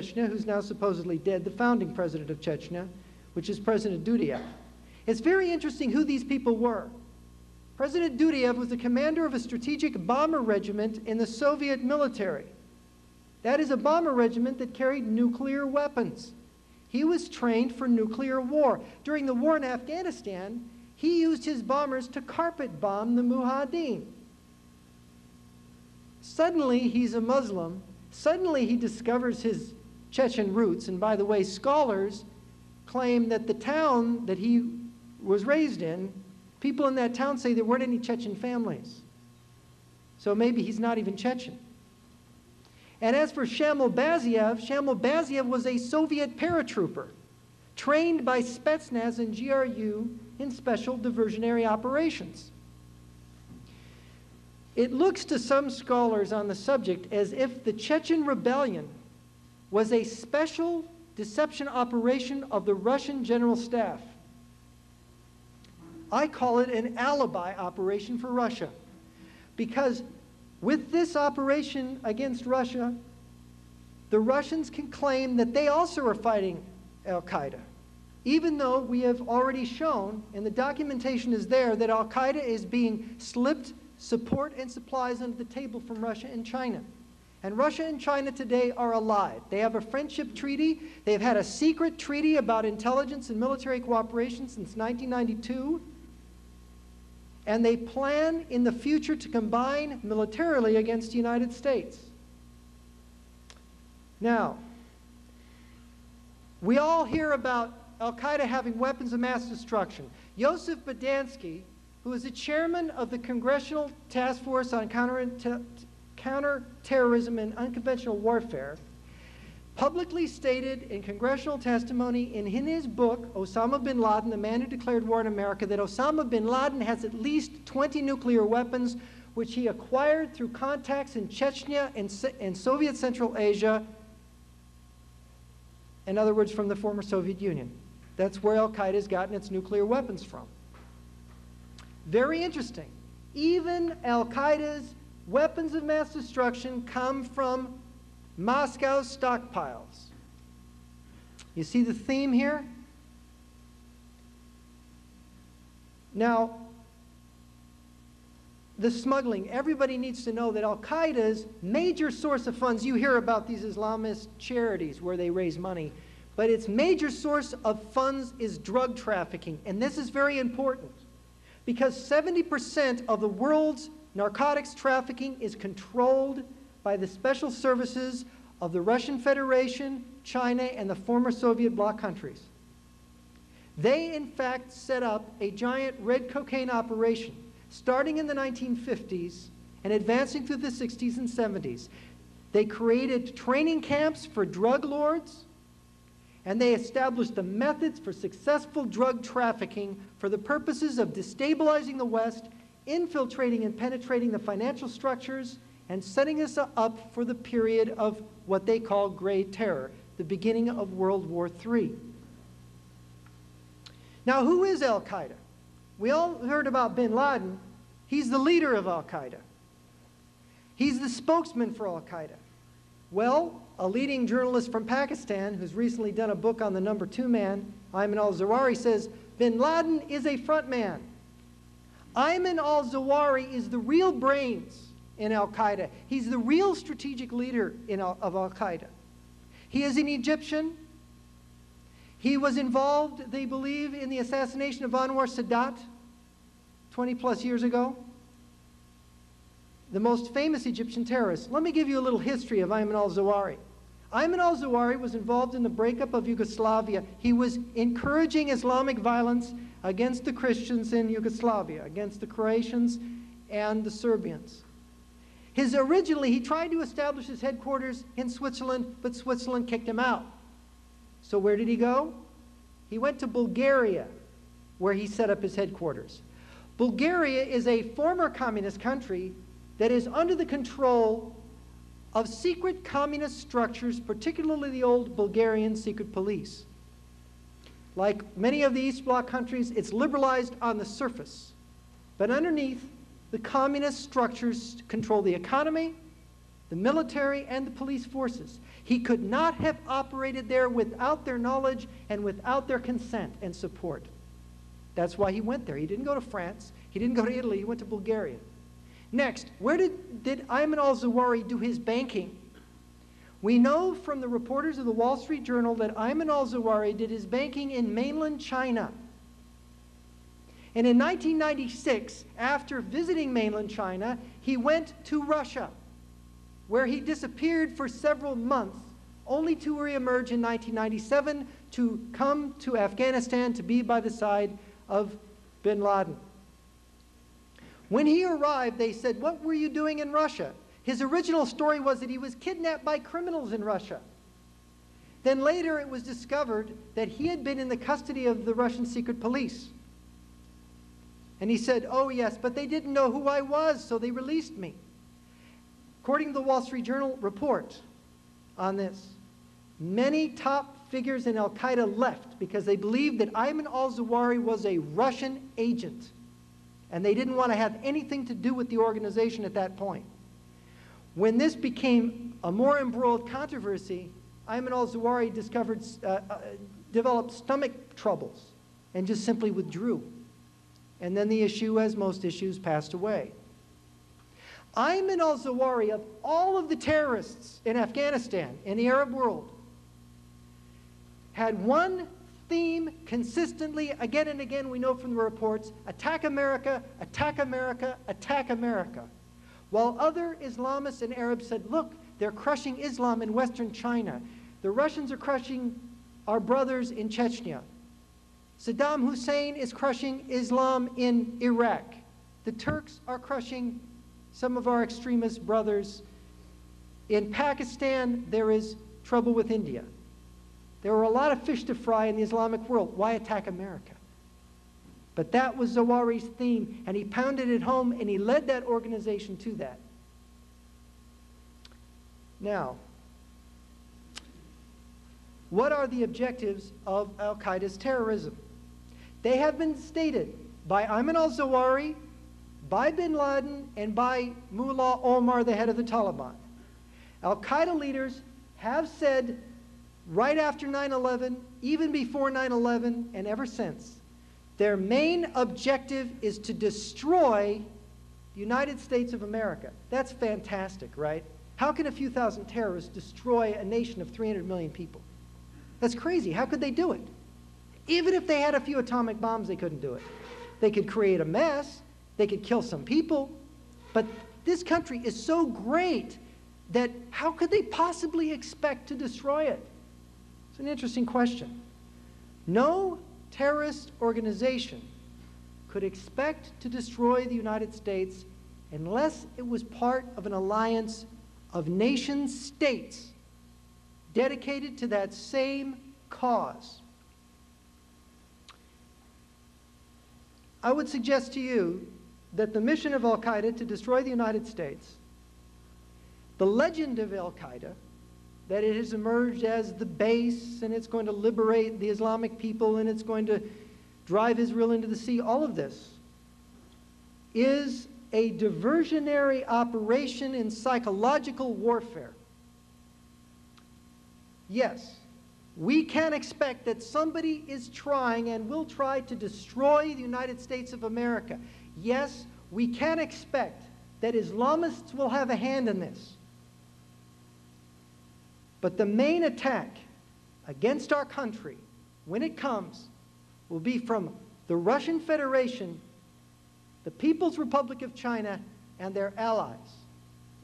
Chechnya, who's now supposedly dead, the founding president of Chechnya, which is President Dudiev. It's very interesting who these people were. President Dudiev was the commander of a strategic bomber regiment in the Soviet military. That is a bomber regiment that carried nuclear weapons. He was trained for nuclear war. During the war in Afghanistan, he used his bombers to carpet bomb the Mujahideen. Suddenly, he's a Muslim. Suddenly, he discovers his Chechen roots. And by the way, scholars claim that the town that he was raised in, people in that town say there weren't any Chechen families. So maybe he's not even Chechen. And as for Shamil Baziev was a Soviet paratrooper trained by Spetsnaz and GRU in special diversionary operations. It looks to some scholars on the subject as if the Chechen rebellion was a special deception operation of the Russian General Staff. I call it an alibi operation for Russia, because with this operation against Russia, the Russians can claim that they also are fighting Al-Qaeda, even though we have already shown, and the documentation is there, that Al-Qaeda is being slipped support and supplies under the table from Russia and China. And Russia and China today are allied. They have a friendship treaty. They've had a secret treaty about intelligence and military cooperation since 1992. And they plan in the future to combine militarily against the United States. Now, we all hear about Al-Qaeda having weapons of mass destruction. Joseph Bodansky, who is the chairman of the Congressional Task Force on Counterterrorism and Unconventional Warfare, publicly stated in congressional testimony in his book, Osama bin Laden, the Man Who Declared War on America, that Osama bin Laden has at least 20 nuclear weapons, which he acquired through contacts in Chechnya and Soviet Central Asia, in other words, from the former Soviet Union. That's where Al-Qaeda has gotten its nuclear weapons from. Very interesting. Even Al-Qaeda's weapons of mass destruction come from Moscow's stockpiles. You see the theme here? Now, the smuggling. Everybody needs to know that Al-Qaeda's major source of funds, you hear about these Islamist charities where they raise money, but its major source of funds is drug trafficking. And this is very important because 70% of the world's narcotics trafficking is controlled by the special services of the Russian Federation, China, and the former Soviet bloc countries. They, in fact, set up a giant red cocaine operation starting in the 1950s and advancing through the 60s and 70s. They created training camps for drug lords, and they established the methods for successful drug trafficking for the purposes of destabilizing the West, infiltrating and penetrating the financial structures, and setting us up for the period of what they call Gray Terror, the beginning of World War III. Now, who is Al-Qaeda? We all heard about bin Laden. He's the leader of Al-Qaeda. He's the spokesman for Al-Qaeda. Well, a leading journalist from Pakistan, who's recently done a book on the number 2 man, Ayman al-Zawahiri, says, bin Laden is a front man. Ayman al-Zawahiri is the real brains in Al-Qaeda. He's the real strategic leader of Al-Qaeda. He is an Egyptian. He was involved, they believe, in the assassination of Anwar Sadat 20+ years ago. The most famous Egyptian terrorist. Let me give you a little history of Ayman al-Zawahiri. Ayman al-Zawahiri was involved in the breakup of Yugoslavia. He was encouraging Islamic violence against the Christians in Yugoslavia, against the Croatians and the Serbians. Originally, he tried to establish his headquarters in Switzerland, but Switzerland kicked him out. So where did he go? He went to Bulgaria, where he set up his headquarters. Bulgaria is a former communist country that is under the control of secret communist structures, particularly the old Bulgarian secret police. Like many of the East Bloc countries, it's liberalized on the surface. But underneath, the communist structures control the economy, the military and the police forces. He could not have operated there without their knowledge and without their consent and support. That's why he went there. He didn't go to France. He didn't go to Italy. He went to Bulgaria. Next, where did Ayman al-Zawahiri do his banking? We know from the reporters of the Wall Street Journal that Ayman al-Zawahiri did his banking in mainland China. And in 1996, after visiting mainland China, he went to Russia, where he disappeared for several months, only to reemerge in 1997 to come to Afghanistan to be by the side of bin Laden. When he arrived, they said, "What were you doing in Russia?" His original story was that he was kidnapped by criminals in Russia. Then later it was discovered that he had been in the custody of the Russian secret police. And he said, "Oh yes, but they didn't know who I was, so they released me." According to the Wall Street Journal report on this, many top figures in al-Qaeda left because they believed that Ayman al-Zawahiri was a Russian agent, and they didn't want to have anything to do with the organization at that point. When this became a more embroiled controversy, Ayman al-Zawahiri developed stomach troubles and just simply withdrew. And then the issue, as most issues, passed away. Ayman al-Zawahiri, of all of the terrorists in Afghanistan, in the Arab world, had one theme consistently, again and again, we know from the reports: attack America, attack America, attack America. While other Islamists and Arabs said, look, they're crushing Islam in Western China. The Russians are crushing our brothers in Chechnya. Saddam Hussein is crushing Islam in Iraq. The Turks are crushing some of our extremist brothers. In Pakistan, there is trouble with India. There were a lot of fish to fry in the Islamic world. Why attack America? But that was Zawahiri's theme, and he pounded it home, and he led that organization to that. Now, what are the objectives of al-Qaeda's terrorism? They have been stated by Ayman al-Zawahiri, by bin Laden, and by Mullah Omar, the head of the Taliban. Al-Qaeda leaders have said right after 9/11, even before 9/11, and ever since, their main objective is to destroy the United States of America. That's fantastic, right? How can a few thousand terrorists destroy a nation of 300 million people? That's crazy. How could they do it? Even if they had a few atomic bombs, they couldn't do it. They could create a mess. They could kill some people. But this country is so great that how could they possibly expect to destroy it? It's an interesting question. No terrorist organization could expect to destroy the United States unless it was part of an alliance of nation-states dedicated to that same cause. I would suggest to you that the mission of al-Qaeda to destroy the United States, the legend of al-Qaeda, that it has emerged as the base and it's going to liberate the Islamic people and it's going to drive Israel into the sea, all of this is a diversionary operation in psychological warfare. Yes, we can expect that somebody is trying and will try to destroy the United States of America. Yes, we can expect that Islamists will have a hand in this. But the main attack against our country, when it comes, will be from the Russian Federation, the People's Republic of China, and their allies: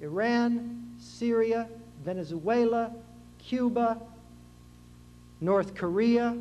Iran, Syria, Venezuela, Cuba, North Korea,